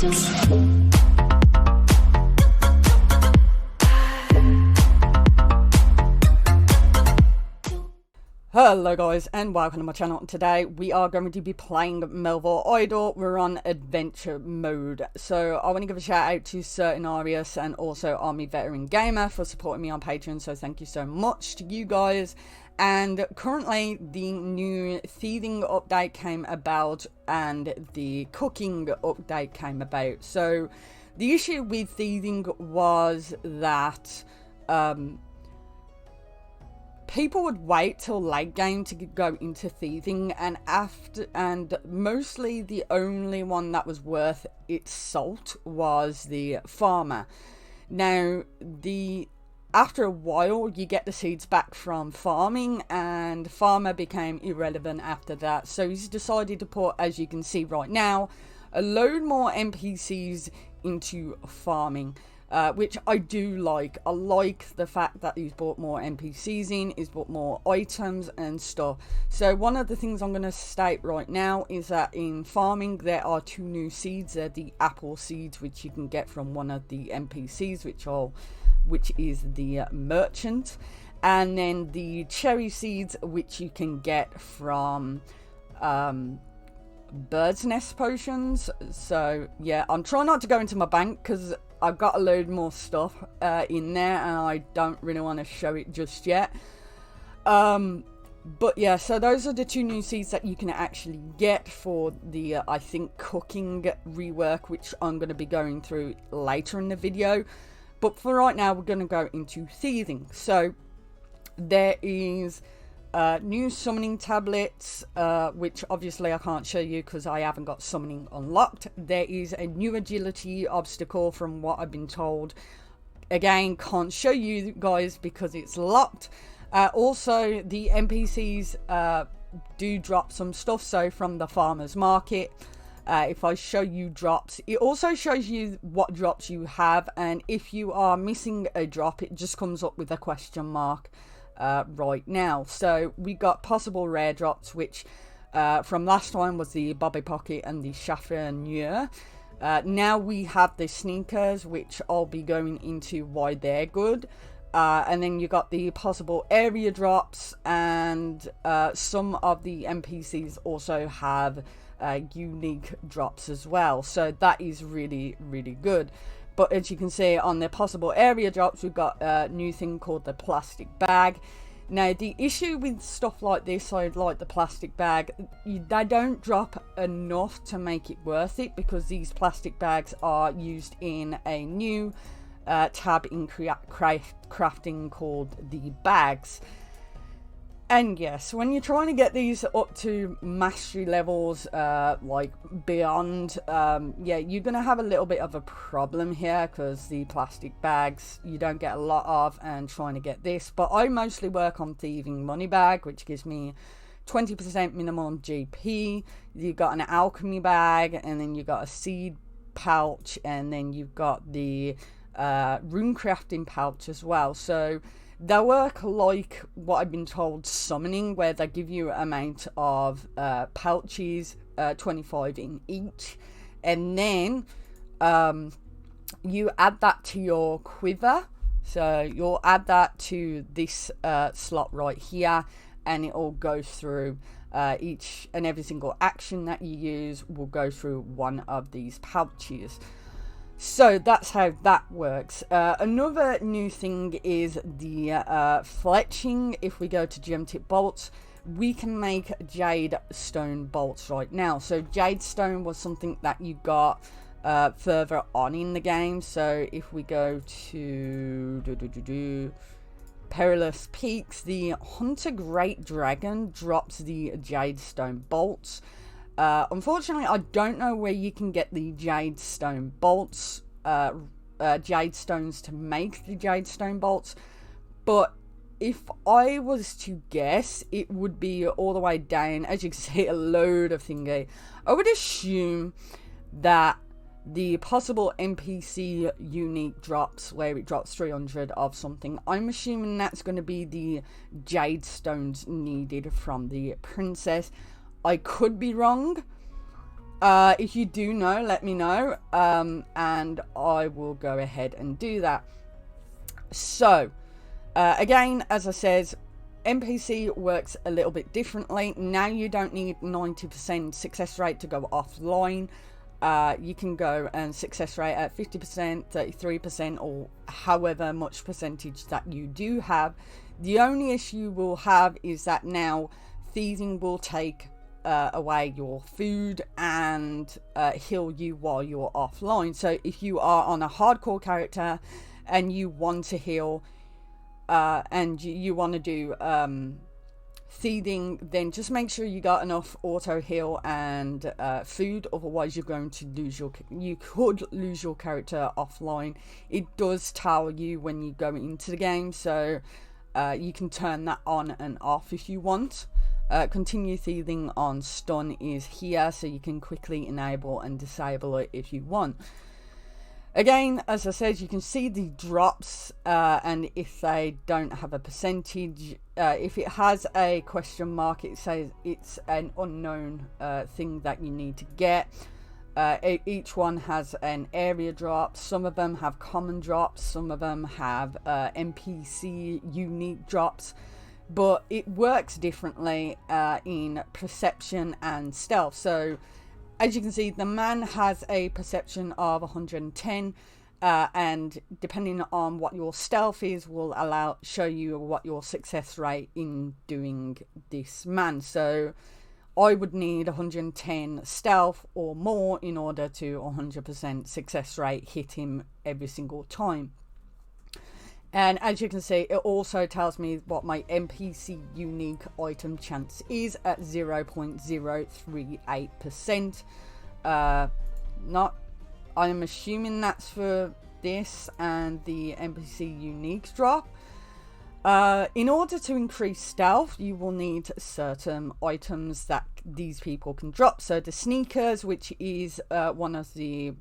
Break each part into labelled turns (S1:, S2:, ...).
S1: Hello guys and welcome to my channel. Today we are going to be playing Melvor Idol. We're on adventure mode. So I want to give a shout out to Certain Arius and also Army Veteran Gamer for supporting me on Patreon. So thank you so much to you guys. And currently the new Thieving update came about and the cooking update came about. So the issue with Thieving was that people would wait till late game to go into thieving, and mostly the only one that was worth its salt was the farmer. Now, after a while, you get the seeds back from farming, and farmer became irrelevant after that. So he's decided to put, as you can see right now, a load more NPCs into farming. Which I do like. I like the fact that he's brought more NPCs in, he's brought more items and stuff. So one of the things I'm going to state right now is that in farming there are two new seeds. They're the apple seeds, which you can get from one of the NPCs, which is the merchant, and then the cherry seeds, which you can get from bird's nest potions. So yeah, I'm trying not to go into my bank because I've got a load more stuff in there and I don't really want to show it just yet. But yeah, so those are the two new seeds that you can actually get for the I think cooking rework, which I'm going to be going through later in the video. But for right now we're going to go into thieving. So there is new summoning tablets, which obviously I can't show you because I haven't got summoning unlocked. There is a new agility obstacle from what I've been told. Again, can't show you guys because it's locked. Also, the NPCs do drop some stuff, so from the farmer's market. If I show you drops, it also shows you what drops you have, and if you are missing a drop, it just comes up with a question mark. Right now, so we got possible rare drops, which from last time was the Bobby Pocket and the Chaffineur. Now we have the sneakers, which I'll be going into why they're good, and then you got the possible area drops, and some of the NPCs also have unique drops as well, so that is really good. But as you can see on the possible area drops, we've got a new thing called the plastic bag. Now, the issue with stuff like this, so like the plastic bag, they don't drop enough to make it worth it, because these plastic bags are used in a new tab in crafting called the bags. And yes, when you're trying to get these up to mastery levels, like beyond, yeah, you're going to have a little bit of a problem here, because the plastic bags you don't get a lot of, and trying to get this. But I mostly work on thieving money bag, which gives me 20% minimum GP. You've got an alchemy bag, and then you've got a seed pouch, and then you've got the rune crafting pouch as well. So they work like what I've been told summoning, where they give you an amount of pouches, 25 in each, and then you add that to your quiver. So you'll add that to this slot right here, and it all goes through each and every single action that you use will go through one of these pouches. So that's how that works. Another new thing is the fletching. If we go to gem tip bolts, we can make jade stone bolts right now. So jade stone was something that you got further on in the game. So if we go to Perilous Peaks, the Hunter Great Dragon drops the jade stone bolts. Unfortunately, I don't know where you can get the jade stone bolts, jade stones to make the jade stone bolts, but if I was to guess, it would be all the way down. As you can see, a load of thingy. I would assume that the possible NPC unique drops, where it drops 300 of something, I'm assuming that's going to be the jade stones needed from the princess. I could be wrong. If you do know, let me know, and I will go ahead and do that. So, again, as I said, NPC works a little bit differently. Now you don't need 90% success rate to go offline. You can go and success rate at 50%, 33%, or however much percentage that you do have. The only issue you will have is that now thieving will take away your food and heal you while you're offline. So if you are on a hardcore character and you want to heal and you want to do thieving, then just make sure you got enough auto heal and food, otherwise you're going to lose you could lose your character offline. It does tell you when you go into the game, so you can turn that on and off if you want. Continue thieving on stun is here, so you can quickly enable and disable it if you want. Again, as I said, you can see the drops, and if they don't have a percentage, if it has a question mark, it says it's an unknown thing that you need to get. Each one has an area drop. Some of them have common drops, some of them have NPC unique drops, but it works differently in perception and stealth. So as you can see, the man has a perception of 110, and depending on what your stealth is will show you what your success rate in doing this man. So I would need 110 stealth or more in order to 100% success rate hit him every single time. And as you can see, it also tells me what my NPC unique item chance is at 0.038%. I'm assuming that's for this and the NPC unique drop. In order to increase stealth, you will need certain items that these people can drop. So the sneakers, which is one of the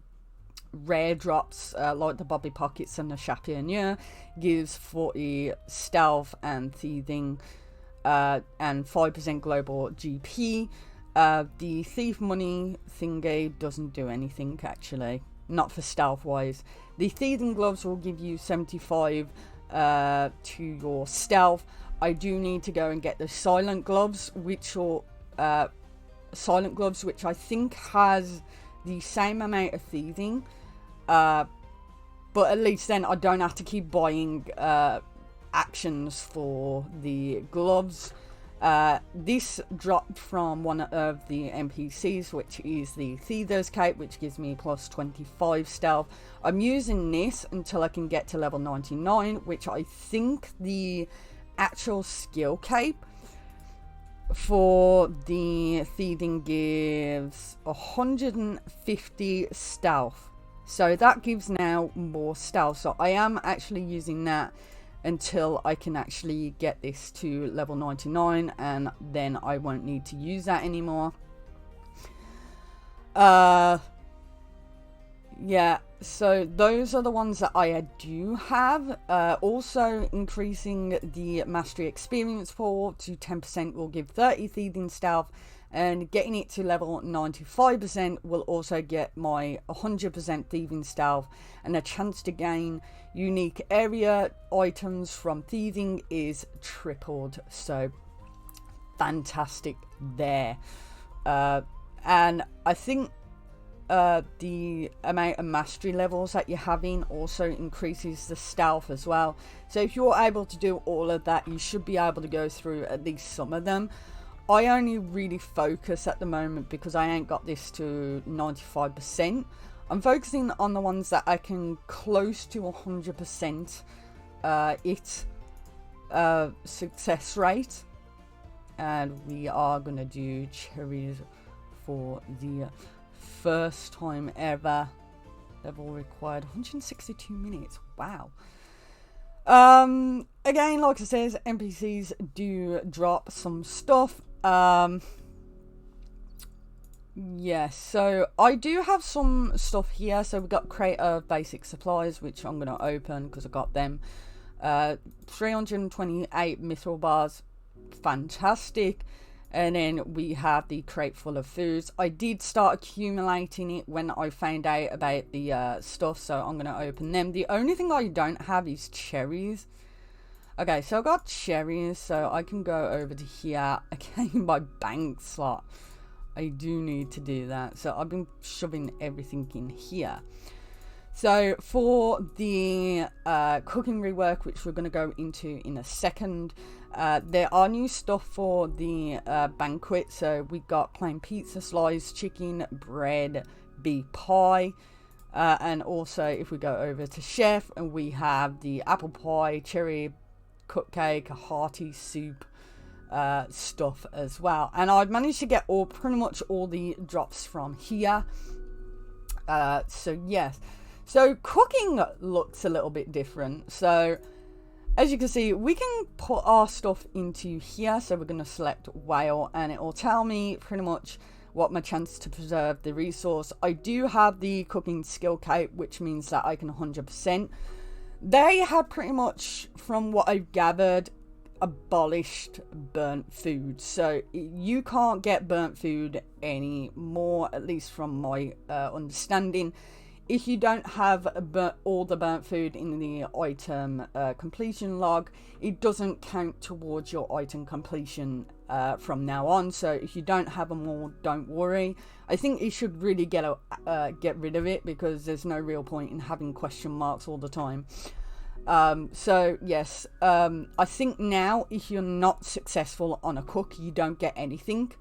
S1: rare drops, like the Bobby Pockets and the Chapionnier, gives 40 stealth and thieving and 5% global GP. The thief money thingy doesn't do anything, actually, not for stealth wise. The thieving gloves will give you 75 to your stealth. I do need to go and get the silent gloves, which I think has the same amount of thieving, but at least then I don't have to keep buying actions for the gloves. This dropped from one of the NPCs, which is the Thiever's Cape, which gives me plus 25 stealth. I'm using this until I can get to level 99, which I think the actual skill cape for the thieving gives 150 stealth. So that gives now more stealth. So I am actually using that until I can actually get this to level 99, and then I won't need to use that anymore. Yeah, so those are the ones that I do have. Also increasing the mastery experience pool to 10% will give 30 thieving stealth, and getting it to level 95% will also get my 100% thieving stealth, and a chance to gain unique area items from thieving is tripled. So fantastic there. And I think the amount of mastery levels that you're having also increases the stealth as well. So if you're able to do all of that, you should be able to go through at least some of them. I only really focus at the moment because I ain't got this to 95%. I'm focusing on the ones that I can close to 100% success rate. And we are going to do cherries for the first time ever. Level required 162 minutes. Wow. Again, like I said, NPCs do drop some stuff. Yeah, so I do have some stuff here. So we got creator basic supplies, which I'm going to open because I got them. 328 mithril bars, fantastic. And then we have the crate full of foods. I did start accumulating it when I found out about the stuff, so I'm going to open them. The only thing I don't have is cherries. Okay, so I got cherries, so I can go over to here. Again, my bank slot. I do need to do that. So I've been shoving everything in here. So for the cooking rework, which we're going to go into in a second, there are new stuff for the banquet. So we got plain pizza, sliced chicken, bread, beef pie, and also if we go over to chef, and we have the apple pie, cherry cupcake, a hearty soup stuff as well. And I've managed to get pretty much all the drops from here. So yes. So cooking looks a little bit different. So as you can see, we can put our stuff into here. So we're going to select whale, and it will tell me pretty much what my chance to preserve the resource. I do have the cooking skill cape, which means that I can 100%. They have pretty much, from what I've gathered, abolished burnt food. So you can't get burnt food anymore, at least from my understanding. If you don't have all the burnt food in the item completion log, it doesn't count towards your item completion from now on. So if you don't have them all, don't worry. I think you should really get rid of it, because there's no real point in having question marks all the time. So yes, I think now if you're not successful on a cook, you don't get anything.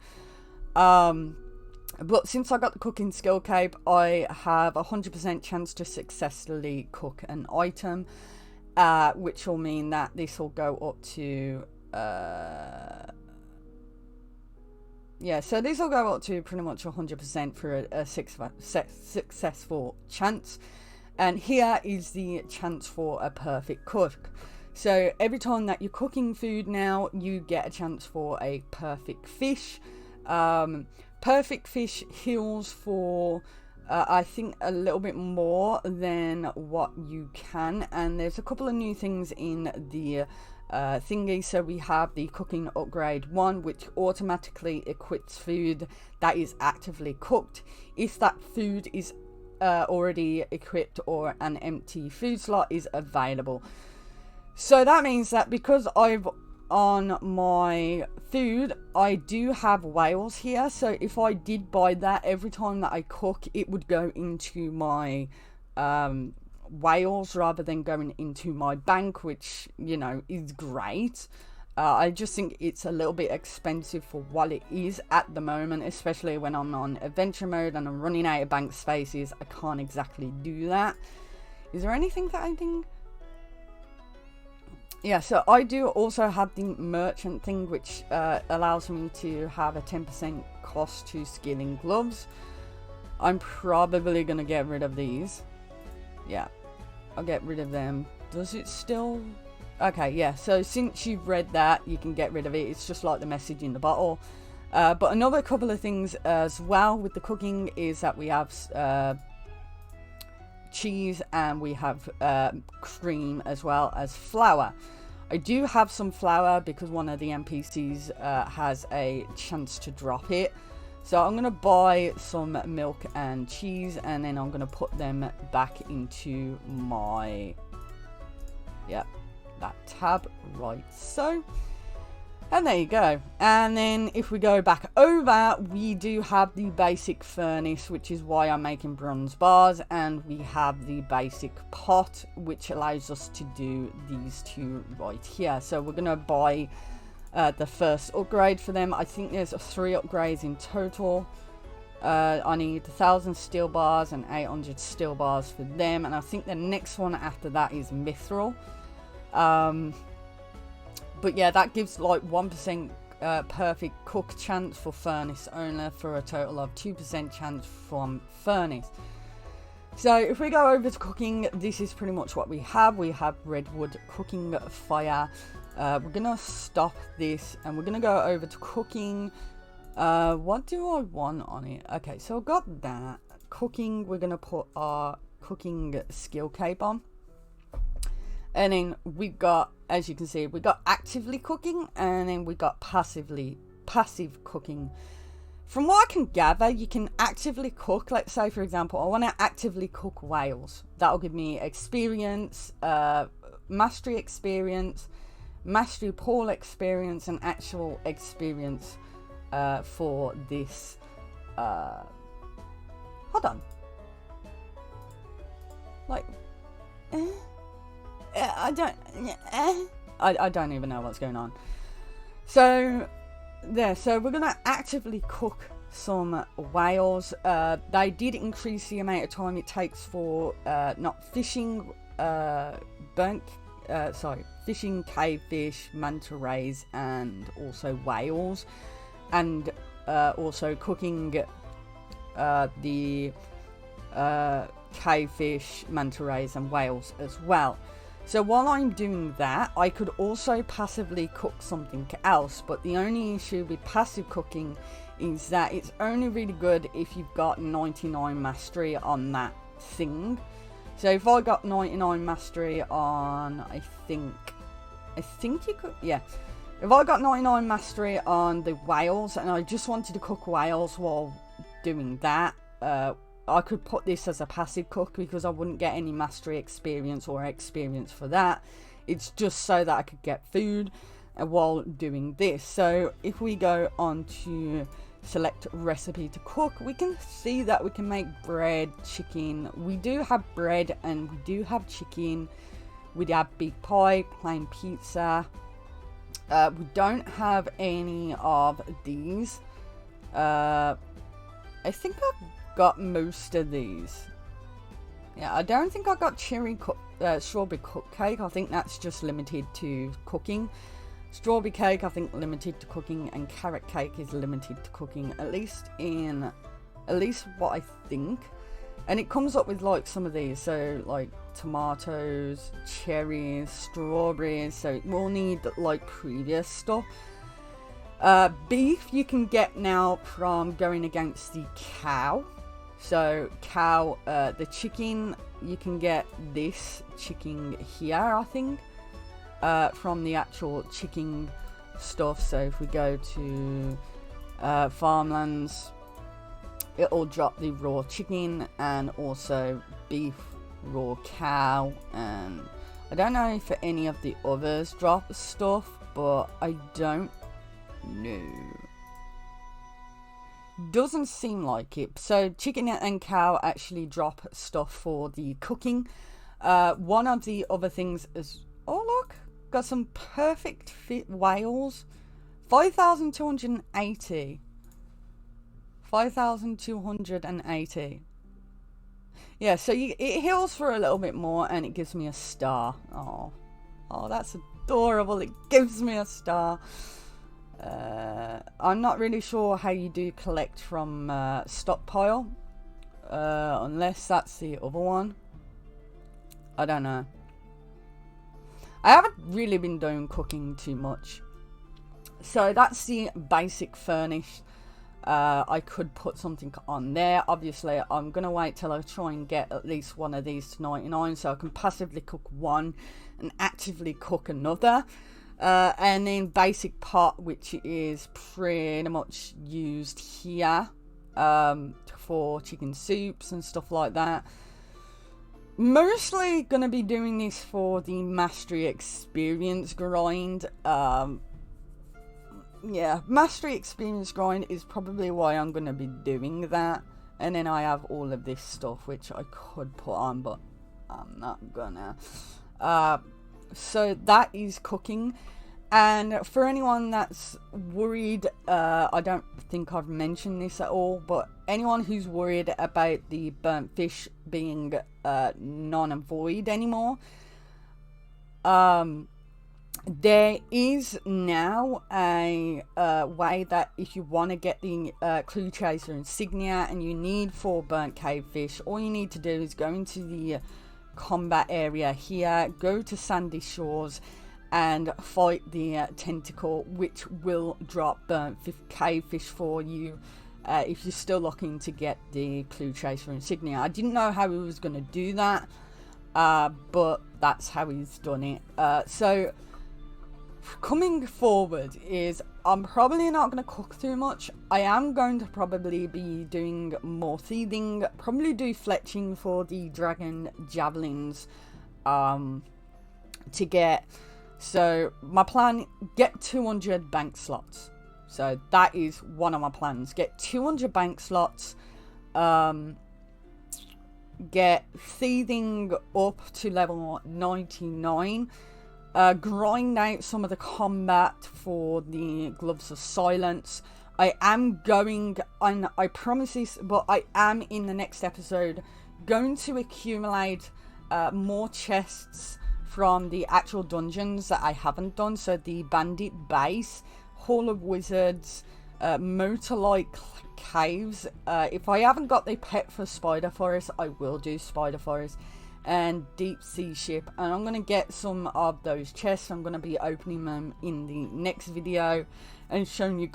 S1: But since I got the cooking skill cape, I have a 100% chance to successfully cook an item, which will mean that this will go up to so this will go up to pretty much 100% for a successful chance. And here is the chance for a perfect cook. So every time that you're cooking food now, you get a chance for a perfect fish. Perfect fish heals for I think a little bit more than what you can, and there's a couple of new things in the thingy. So we have the cooking upgrade 1, which automatically equips food that is actively cooked if that food is already equipped or an empty food slot is available. So that means that because I've on my food, I do have whales here. So if I did buy that, every time that I cook, it would go into my whales rather than going into my bank, which, you know, is great. I just think it's a little bit expensive for what it is at the moment, especially when I'm on adventure mode and I'm running out of bank spaces. I can't exactly do that. Is there anything that I think? Yeah, so I do also have the merchant thing, which allows me to have a 10% cost to skilling gloves. I'm probably going to get rid of these. Yeah, I'll get rid of them. Does it still... Okay, yeah, so since you've read that, you can get rid of it. It's just like the message in the bottle. But another couple of things as well with the cooking is that we have cheese and we have cream as well as flour. I do have some flour because one of the NPCs has a chance to drop it. So I'm going to buy some milk and cheese, and then I'm going to put them back into my... Yep. That tab, right, so, and there you go. And then if we go back over, we do have the basic furnace, which is why I'm making bronze bars, and we have the basic pot, which allows us to do these two right here. So we're gonna buy the first upgrade for them. I think there's 3 upgrades in total. I need 1,000 steel bars and 800 steel bars for them, and I think the next one after that is mithril. But yeah, that gives like 1% perfect cook chance for furnace owner, for a total of 2% chance from furnace. So if we go over to cooking, this is pretty much what we have. We have redwood cooking fire. We're gonna stop this and we're gonna go over to cooking. What do I want on it? Okay, so I've got that cooking. We're gonna put our cooking skill cape on. And then we got, as you can see, we got actively cooking, and then we got passive passive cooking. From what I can gather, you can actively cook. Let's say, for example, I want to actively cook whales. That'll give me experience, mastery experience, mastery pool experience, and actual experience for this. Hold on. Like, I don't even know what's going on. So there, so we're gonna actively cook some whales. They did increase the amount of time it takes for not fishing fishing cavefish, manta rays, and also whales, and also cooking the cavefish, manta rays, and whales as well. So while I'm doing that, I could also passively cook something else, but the only issue with passive cooking is that it's only really good if you've got 99 mastery on that thing. So if I got 99 mastery on, I think you could, yeah. If I got 99 mastery on the whales and I just wanted to cook whales while doing that, I could put this as a passive cook because I wouldn't get any mastery experience or experience for that. It's just so that I could get food while doing this. So if we go on to select recipe to cook, we can see that we can make bread, chicken. We do have bread and we do have chicken. We have big pie, plain pizza. We don't have any of these. I think I've got most of these. Yeah, I don't think I got strawberry cupcake. I think that's just limited to cooking. Strawberry cake, I think, limited to cooking, and carrot cake is limited to cooking, at least what I think. And it comes up with like some of these, so like tomatoes, cherries, strawberries, so it will need like previous stuff. Beef you can get now from going against the cow. So cow, the chicken, you can get this chicken here, I think, from the actual chicken stuff. So if we go to farmlands, it'll drop the raw chicken and also beef, raw cow, and I don't know if any of the others drop stuff, but I don't know. Doesn't seem like it. So chicken and cow actually drop stuff for the cooking. One of the other things is, oh look, got some perfect fit whales. 5,280. 5,280. Yeah, so it heals for a little bit more and it gives me a star. Oh, that's adorable. It gives me a star. I'm not really sure how you do collect from stockpile, unless that's the other one. I don't know. I haven't really been doing cooking too much. So that's the basic furnish. I could put something on there. Obviously, I'm going to wait till I try and get at least one of these to 99 so I can passively cook one and actively cook another. And then basic pot, which is pretty much used here for chicken soups and stuff like that. Mostly going to be doing this for the mastery experience grind. Yeah, mastery experience grind is probably why I'm going to be doing that. And then I have all of this stuff which I could put on, but I'm not gonna. So that is cooking. And for anyone that's worried, I don't think I've mentioned this at all, but anyone who's worried about the burnt fish being non-void anymore, there is now a way that if you want to get the Clue Chaser insignia and you need 4 burnt cavefish, all you need to do is go into the combat area here, go to Sandy Shores and fight the tentacle, which will drop burnt cavefish for you if you're still looking to get the Clue Chaser insignia. I didn't know how he was going to do that, but that's how he's done it. So coming forward is I'm probably not going to cook too much. I am going to probably be doing more thieving, probably do fletching for the dragon javelins to get. So my plan, get 200 bank slots. So that is one of my plans. Get 200 bank slots. Get thieving up to level 99. Grind out some of the combat for the gloves of silence. I am going, and I promise this, but I am in the next episode going to accumulate more chests from the actual dungeons that I haven't done. So the bandit base, hall of wizards, motor-like caves. If I haven't got the pet for spider forest, I will do spider forest, and deep sea ship, and I'm gonna get some of those chests. I'm gonna be opening them in the next video and showing you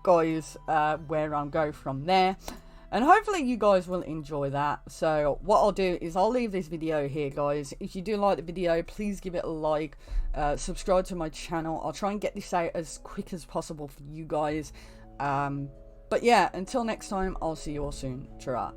S1: guys where I'll go from there, and hopefully you guys will enjoy that. So what I'll do is I'll leave this video here, guys. If you do like the video, please give it a like, subscribe to my channel. I'll try and get this out as quick as possible for you guys, but yeah, until next time, I'll see you all soon. Ta-ra.